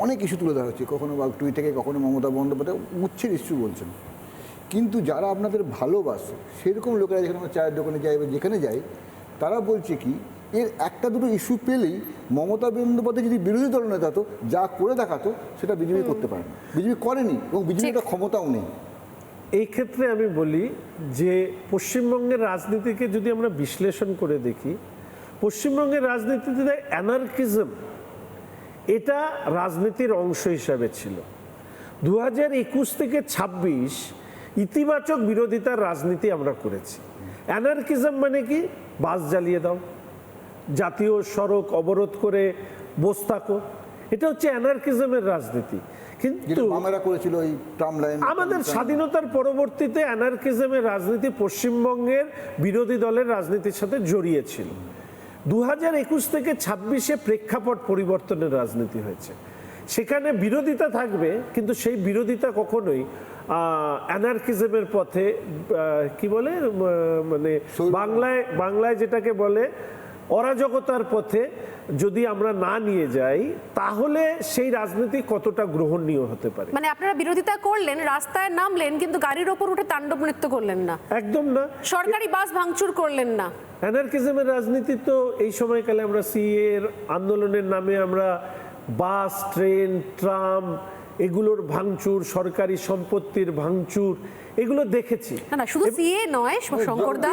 অনেক ইস্যু তুলে ধরা হচ্ছে, কখনো বাগটুই থেকে, কখনো মমতা বন্দ্যোপাধ্যায় উচ্ছের ইস্যু বলছেন। কিন্তু যারা আপনাদের ভালোবাসে সেরকম লোকেরা, যেখানে আমরা চায়ের দোকানে যাই বা যেখানে যাই, তারা বলছে কি এর একটা দুটো ইস্যু পেলেই মমতা বন্দ্যোপাধ্যায় যদি বিরোধী দলনেতা হতো, যা করে দেখাতো সেটা বিজেপি করতে পারে না, বিজেপি করেনি এবং বিজেপির ক্ষমতাও নেই। এই ক্ষেত্রে আমি বলি যে পশ্চিমবঙ্গের রাজনীতিকে যদি আমরা বিশ্লেষণ করে দেখি, পশ্চিমবঙ্গের রাজনীতিতে অ্যানার্কিজম এটা রাজনীতির অংশ হিসাবে ছিল। 2021 থেকে 26 ইতিবাচক বিরোধিতার রাজনীতি আমরা করেছি। অ্যানার্কিজম মানে কি? বাস জ্বালিয়ে দাও, জাতীয় সড়ক অবরোধ করে বসে থাকো, এটা হচ্ছে অ্যানার্কিজমের রাজনীতি। কিন্তু আমাদের স্বাধীনতার পরবর্তীতে অ্যানার্কিজমের রাজনীতি পশ্চিমবঙ্গের বিরোধী দলের রাজনীতির সাথে জড়িয়েছিল। 2021 থেকে 26-এ প্রেক্ষাপট পরিবর্তনের রাজনীতি হয়েছে। সেখানে বিরোধিতা থাকবে, কিন্তু সেই বিরোধিতা কখনোই অ্যানার্কিজমের পথে, কি বলে মানে বাংলায় যেটাকে বলে অরাজকতার পথে যদি আমরা না নিয়ে যাই, তাহলে সেই রাজনীতি কতটা গ্রহণীয় হতে পারে। মানে আপনারা বিরোধিতা করলেন, রাস্তায় নামলেন, কিন্তু গাড়ির ওপর উঠে তাণ্ডব নৃত্য করলেন না। একদম না। সরকারি বাস ভাঙচুর করলেন না। অ্যানার্কিজমের রাজনীতি তো এই সময়কালে আমরা সিএ আন্দোলনের নামে আমরা বাস, ট্রেন, ট্রাম এগুলোর ভাঙচুর, সরকারি সম্পত্তির ভাঙচুর এগুলো দেখেছি। না শুধু সিএ নয় শঙ্করদা,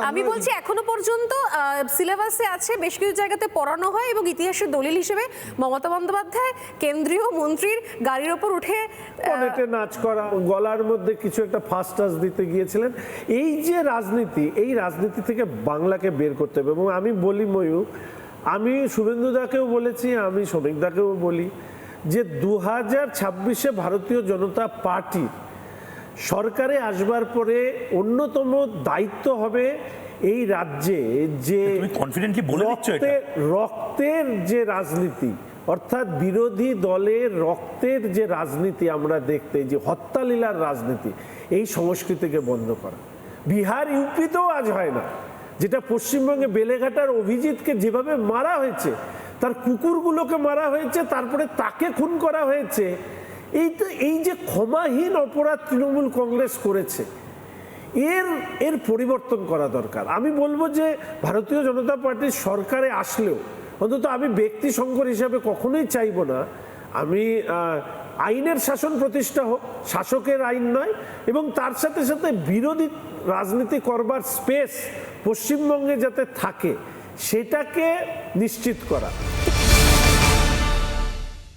আমি বলছি এখনো পর্যন্ত সিলেবাসে আছে, বেশ কিছু জায়গাতে পড়ানো হয় এবং ইতিহাসের দলিল হিসেবে মমতা বন্দ্যোপাধ্যায় কেন্দ্রীয় মন্ত্রীর গাড়ির ওপর উঠে পনেটে নাচ করা, গলার মধ্যে কিছু একটা ফাস্ট টাচ দিতে গিয়েছিলেন। এই যে রাজনীতি, এই রাজনীতি থেকে বাংলাকে বের করতে হবে। এবং আমি বলি ময়ূর, আমি শুভেন্দুদাকেও বলেছি, আমি শ্রমিকদাকেও বলি যে 2026-এ ভারতীয় জনতা পার্টি সরকারে আসবার পরে অন্যতম দায়িত্ব হবে এই রাজ্যে যে রক্তের যে রাজনীতি, অর্থাৎ বিরোধী দলের রক্তের যে রাজনীতি আমরা দেখতে, যে হত্যালীলার রাজনীতি, এই সংস্কৃতিকে বন্ধ করা। বিহার, ইউপিতেও আজ হয় না, যেটা পশ্চিমবঙ্গে বেলেঘাটার অভিজিৎকে যেভাবে মারা হয়েছে, তার কুকুরগুলোকে মারা হয়েছে, তারপরে তাকে খুন করা হয়েছে। এই যে ক্ষমাহীন অপরাধ তৃণমূল কংগ্রেস করেছে, এর পরিবর্তন করা দরকার। আমি বলবো যে ভারতীয় জনতা পার্টির সরকারে আসলেও অন্তত আমি ব্যক্তি শঙ্কর হিসাবে কখনোই চাইব না আমি আইনের শাসন প্রতিষ্ঠা হোক, শাসকের আইন নয়, এবং তার সাথে সাথে বিরোধী রাজনীতি করবার স্পেস পশ্চিমবঙ্গে যাতে থাকে সেটাকে নিশ্চিত করা।